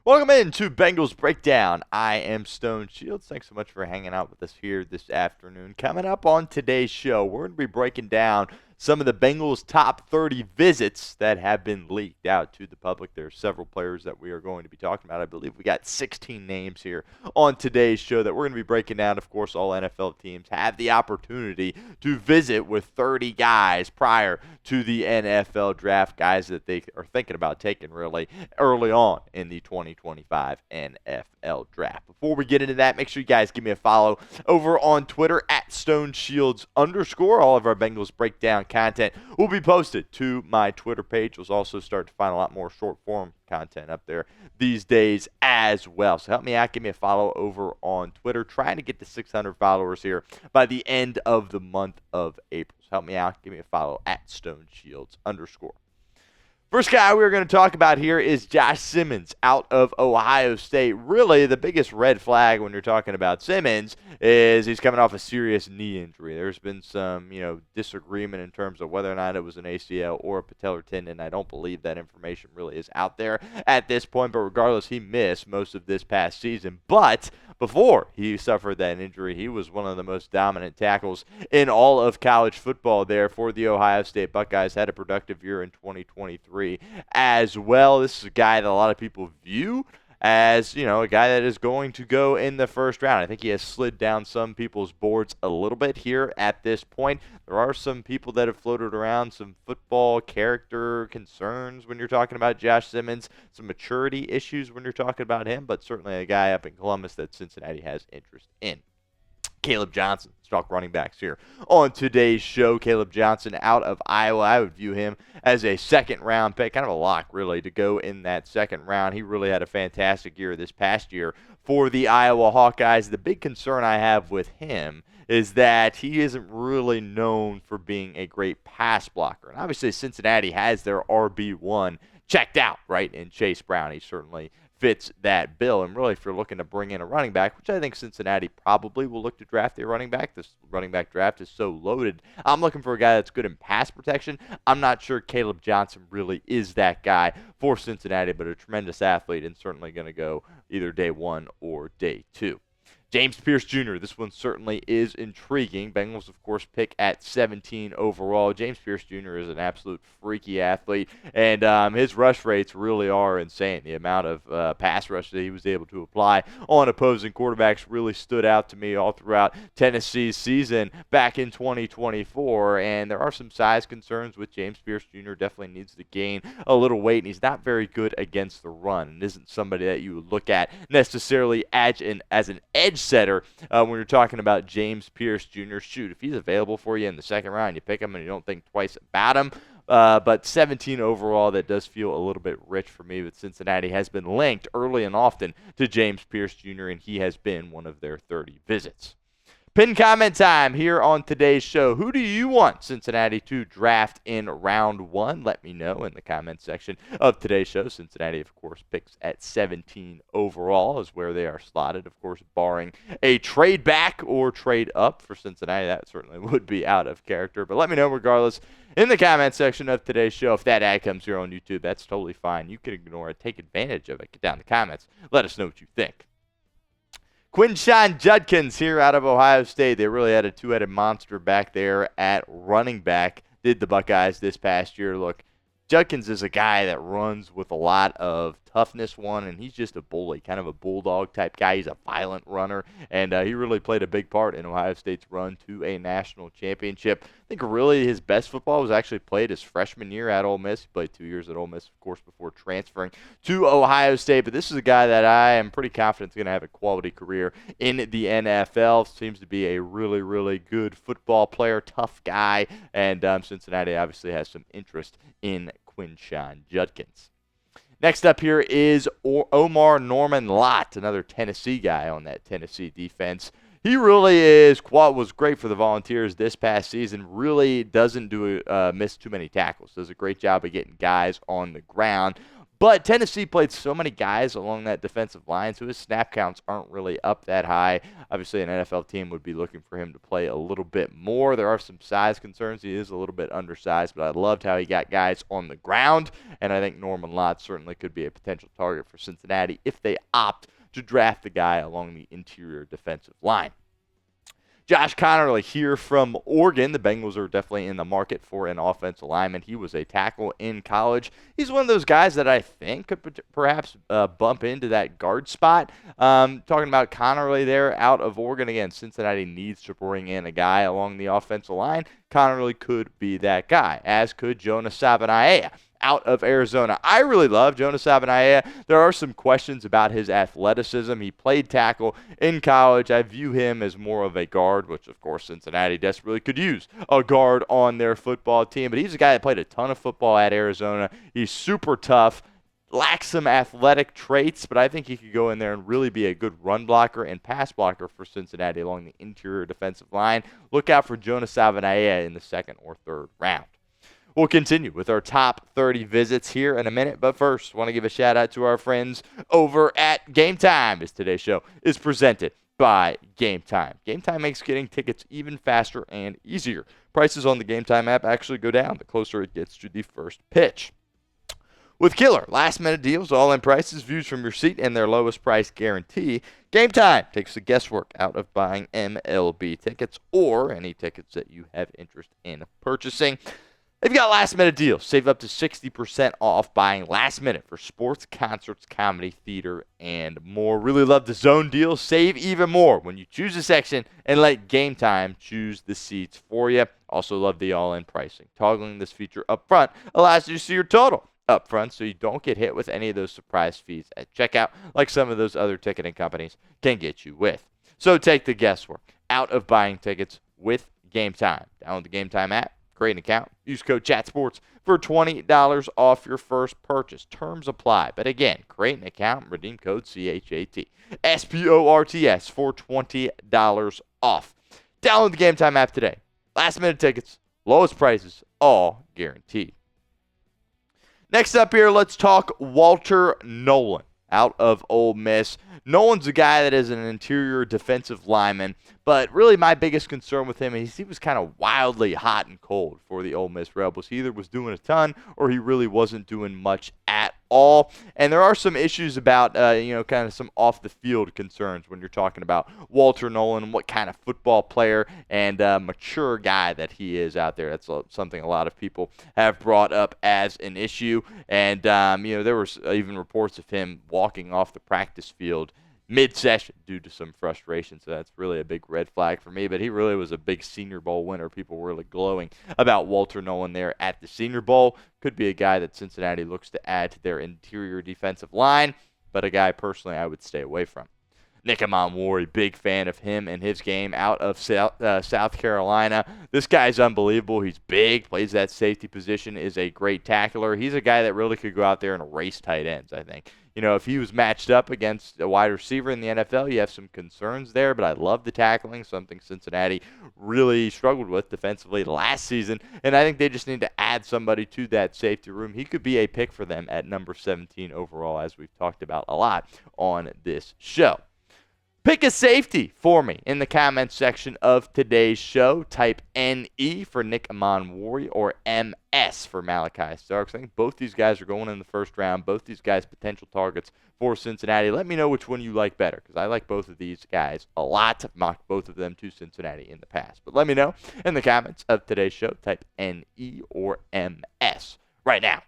Welcome in to Bengals Breakdown. I am Stone Shields. Thanks so much for hanging out with us here this afternoon. Coming up on today's show, we're going to be breaking down some of the Bengals' top 30 visits that have been leaked out to the public. There are several players that we are going to be talking about. I believe we got 16 names here on today's show that we're going to be breaking down. Of course, all NFL teams have the opportunity to visit with 30 guys prior to the NFL draft, guys that they are thinking about taking really early on in the 2025 NFL draft. Before we get into that, make sure you guys give me a follow over on Twitter at StoneShields_. All of our Bengals Breakdown content will be posted to my Twitter page. You'll also start to find a lot more short form content up there these days as well. So help me out. Give me a follow over on Twitter. Trying to get to 600 followers here by the end of the month of April. So help me out. Give me a follow at StoneShields_. First guy we're going to talk about here is Josh Simmons out of Ohio State. Really, the biggest red flag when you're talking about Simmons is he's coming off a serious knee injury. There's been some, disagreement in terms of whether or not it was an ACL or a patellar tendon. I don't believe that information really is out there at this point, but regardless, he missed most of this past season. But before he suffered that injury, he was one of the most dominant tackles in all of college football there for the Ohio State Buckeyes. Had a productive year in 2023 as well. This is a guy that a lot of people view as, a guy that is going to go in the first round. I think he has slid down some people's boards a little bit here at this point. There are some people that have floated around some football character concerns when you're talking about Josh Simmons, some maturity issues when you're talking about him, but certainly a guy up in Columbus that Cincinnati has interest in. Kaleb Johnson, stock running backs here on today's show. Kaleb Johnson out of Iowa. I would view him as a second-round pick, kind of a lock, really, to go in that second round. He really had a fantastic year this past year for the Iowa Hawkeyes. The big concern I have with him is that he isn't really known for being a great pass blocker. And obviously Cincinnati has their RB1 checked out, right, in Chase Brown. He certainly fits that bill. And really, if you're looking to bring in a running back, which I think Cincinnati probably will look to draft a running back, this running back draft is so loaded. I'm looking for a guy that's good in pass protection. I'm not sure Kaleb Johnson really is that guy for Cincinnati, but a tremendous athlete and certainly going to go either day one or day two. James Pearce Jr., this one certainly is intriguing. Bengals, of course, pick at 17 overall. James Pearce Jr. is an absolute freaky athlete, and his rush rates really are insane. The amount of pass rush that he was able to apply on opposing quarterbacks really stood out to me all throughout Tennessee's season back in 2024, and there are some size concerns with James Pearce Jr. Definitely needs to gain a little weight, and he's not very good against the run and isn't somebody that you would look at necessarily as an edge setter when you're talking about James Pearce Jr. Shoot, if he's available for you in the second round, you pick him and you don't think twice about him. But 17 overall, that does feel a little bit rich for me. But Cincinnati has been linked early and often to James Pearce Jr., and he has been one of their 30 visits. Pin comment time here on today's show. Who do you want Cincinnati to draft in round one? Let me know in the comment section of today's show. Cincinnati, of course, picks at 17 overall is where they are slotted. Of course, barring a trade back or trade up for Cincinnati. That certainly would be out of character. But let me know regardless in the comment section of today's show. If that ad comes here on YouTube, that's totally fine. You can ignore it. Take advantage of it. Get down in the comments. Let us know what you think. Quinshon Judkins here out of Ohio State. They really had a two-headed monster back there at running back, did the Buckeyes this past year. Look, Judkins is a guy that runs with a lot of toughness, and he's just a bully, kind of a bulldog type guy. He's a violent runner, and he really played a big part in Ohio State's run to a national championship. I think really his best football was actually played his freshman year at Ole Miss. He played 2 years at Ole Miss, of course, before transferring to Ohio State. But this is a guy that I am pretty confident is going to have a quality career in the NFL. Seems to be a really, really good football player, tough guy, and Cincinnati obviously has some interest in Quinshon Judkins. Next up here is Omarr Norman-Lott, another Tennessee guy on that Tennessee defense. He really was great for the Volunteers this past season. Really doesn't miss too many tackles. Does a great job of getting guys on the ground. But Tennessee played so many guys along that defensive line, so his snap counts aren't really up that high. Obviously, an NFL team would be looking for him to play a little bit more. There are some size concerns. He is a little bit undersized, but I loved how he got guys on the ground, and I think Norman-Lott certainly could be a potential target for Cincinnati if they opt to draft the guy along the interior defensive line. Josh Conerly here from Oregon. The Bengals are definitely in the market for an offensive lineman. He was a tackle in college. He's one of those guys that I think could perhaps bump into that guard spot. Talking about Conerly there out of Oregon. Again, Cincinnati needs to bring in a guy along the offensive line. Conerly could be that guy, as could Jonah Savaiinaea out of Arizona. I really love Jonah Savaiinaea. There are some questions about his athleticism. He played tackle in college. I view him as more of a guard, which, of course, Cincinnati desperately could use a guard on their football team. But he's a guy that played a ton of football at Arizona. He's super tough, lacks some athletic traits, but I think he could go in there and really be a good run blocker and pass blocker for Cincinnati along the interior defensive line. Look out for Jonah Savaiinaea in the second or third round. We'll continue with our top 30 visits here in a minute, but first, want to give a shout-out to our friends over at Game Time, as today's show is presented by Game Time. Game Time makes getting tickets even faster and easier. Prices on the Game Time app actually go down the closer it gets to the first pitch. With killer last-minute deals, all-in prices, views from your seat, and their lowest price guarantee, Game Time takes the guesswork out of buying MLB tickets or any tickets that you have interest in purchasing. They've got last-minute deals. Save up to 60% off buying last minute for sports, concerts, comedy, theater, and more. Really love the zone deals. Save even more when you choose a section and let Game Time choose the seats for you. Also love the all-in pricing. Toggling this feature up front allows you to see your total up front so you don't get hit with any of those surprise fees at checkout like some of those other ticketing companies can get you with. So take the guesswork out of buying tickets with Game Time. Download the Game Time app. Create an account. Use code CHATSPORTS for $20 off your first purchase. Terms apply. But again, create an account and redeem code CHATSPORTS for $20 off. Download the Game Time app today. Last minute tickets, lowest prices, all guaranteed. Next up here, let's talk Walter Nolen out of Ole Miss. Nolen's a guy that is an interior defensive lineman, but really my biggest concern with him is he was kind of wildly hot and cold for the Ole Miss Rebels. He either was doing a ton or he really wasn't doing much at all. And there are some issues about, kind of some off-the-field concerns when you're talking about Walter Nolen, what kind of football player and mature guy that he is out there. That's something a lot of people have brought up as an issue. And, there were even reports of him walking off the practice field mid-session due to some frustration, so that's really a big red flag for me. But he really was a big Senior Bowl winner. People were really glowing about Walter Nolen there at the Senior Bowl. Could be a guy that Cincinnati looks to add to their interior defensive line, but a guy personally I would stay away from. Nick Emmanwori, big fan of him and his game out of South Carolina. This guy's unbelievable. He's big, plays that safety position, is a great tackler. He's a guy that really could go out there and race tight ends, I think. If he was matched up against a wide receiver in the NFL, you have some concerns there, but I love the tackling, something Cincinnati really struggled with defensively last season, and I think they just need to add somebody to that safety room. He could be a pick for them at number 17 overall, as we've talked about a lot on this show. Pick a safety for me in the comments section of today's show. Type NE for Nick Emmanwori or MS for Malachi Starks. I think both these guys are going in the first round. Both these guys potential targets for Cincinnati. Let me know which one you like better because I like both of these guys a lot. I've mocked both of them to Cincinnati in the past. But let me know in the comments of today's show. Type NE or MS right now.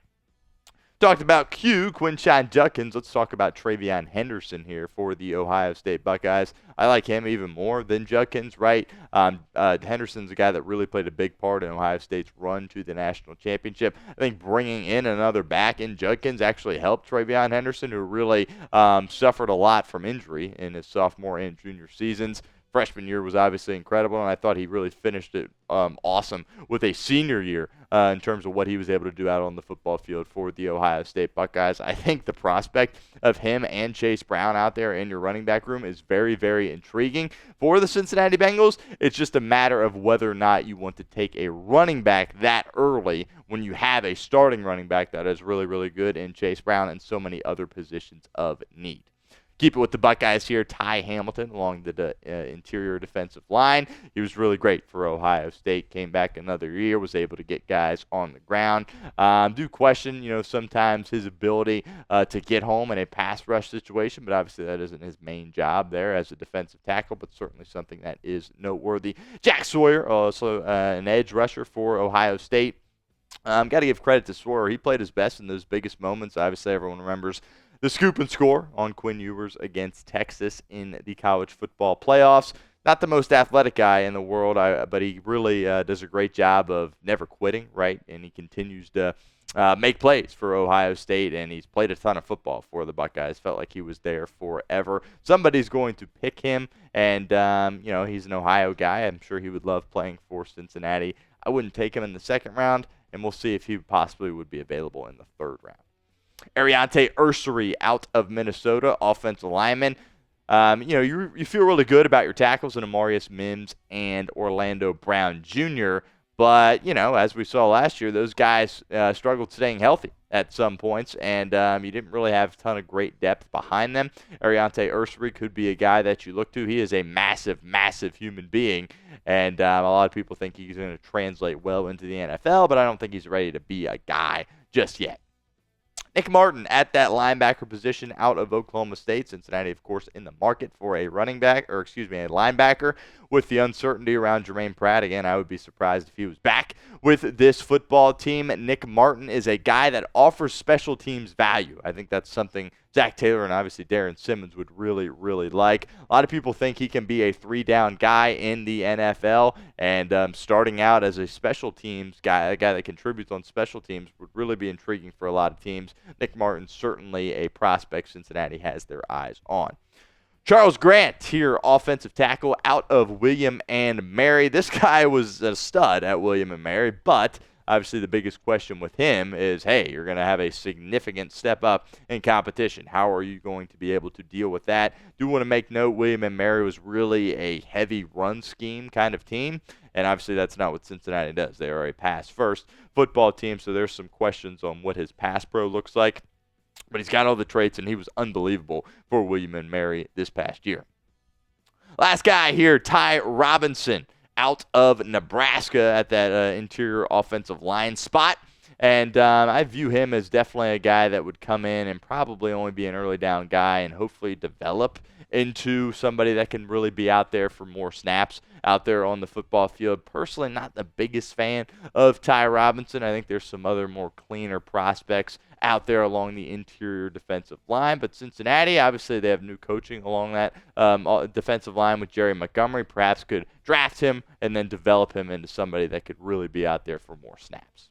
Talked about Quinshon Judkins. Let's talk about TreVeyon Henderson here for the Ohio State Buckeyes. I like him even more than Judkins, right? Henderson's a guy that really played a big part in Ohio State's run to the national championship. I think bringing in another back in Judkins actually helped TreVeyon Henderson, who really suffered a lot from injury in his sophomore and junior seasons. freshman year was obviously incredible, and I thought he really finished it awesome with a senior year in terms of what he was able to do out on the football field for the Ohio State Buckeyes. I think the prospect of him and Chase Brown out there in your running back room is very, very intriguing for the Cincinnati Bengals. It's just a matter of whether or not you want to take a running back that early when you have a starting running back that is really, really good in Chase Brown and so many other positions of need. Keep it with the Buckeyes here. Ty Hamilton along the interior defensive line. He was really great for Ohio State. Came back another year, was able to get guys on the ground. Do question, sometimes his ability to get home in a pass rush situation, but obviously that isn't his main job there as a defensive tackle, but certainly something that is noteworthy. Jack Sawyer, also an edge rusher for Ohio State. Got to give credit to Sawyer. He played his best in those biggest moments. Obviously, everyone remembers the scoop and score on Quinn Ewers against Texas in the college football playoffs. Not the most athletic guy in the world, but he really does a great job of never quitting, right? And he continues to make plays for Ohio State, and he's played a ton of football for the Buckeyes. Felt like he was there forever. Somebody's going to pick him, and, he's an Ohio guy. I'm sure he would love playing for Cincinnati. I wouldn't take him in the second round, and we'll see if he possibly would be available in the third round. Aireontae Ersery out of Minnesota, offensive lineman. You feel really good about your tackles in Amarius Mims and Orlando Brown Jr., but, as we saw last year, those guys struggled staying healthy at some points, and you didn't really have a ton of great depth behind them. Aireontae Ersery could be a guy that you look to. He is a massive, massive human being, and a lot of people think he's going to translate well into the NFL, but I don't think he's ready to be a guy just yet. Nick Martin at that linebacker position out of Oklahoma State. Cincinnati, of course, in the market for a linebacker. With the uncertainty around Jermaine Pratt, again, I would be surprised if he was back with this football team. Nick Martin is a guy that offers special teams value. I think that's something Zach Taylor and obviously Darren Simmons would really, really like. A lot of people think he can be a three-down guy in the NFL, and starting out as a special teams guy, a guy that contributes on special teams, would really be intriguing for a lot of teams. Nick Martin, certainly a prospect Cincinnati has their eyes on. Charles Grant here, offensive tackle out of William and Mary. This guy was a stud at William and Mary, but obviously the biggest question with him is, hey, you're going to have a significant step up in competition. How are you going to be able to deal with that? Do want to make note, William and Mary was really a heavy run scheme kind of team, and obviously that's not what Cincinnati does. They are a pass-first football team, so there's some questions on what his pass pro looks like. But he's got all the traits, and he was unbelievable for William and Mary this past year. Last guy here, Ty Robinson, out of Nebraska at that interior offensive line spot. And I view him as definitely a guy that would come in and probably only be an early down guy and hopefully develop into somebody that can really be out there for more snaps out there on the football field. Personally, not the biggest fan of Ty Robinson. I think there's some other more cleaner prospects out there along the interior defensive line. But Cincinnati, obviously, they have new coaching along that defensive line with Jerry Montgomery. Perhaps could draft him and then develop him into somebody that could really be out there for more snaps.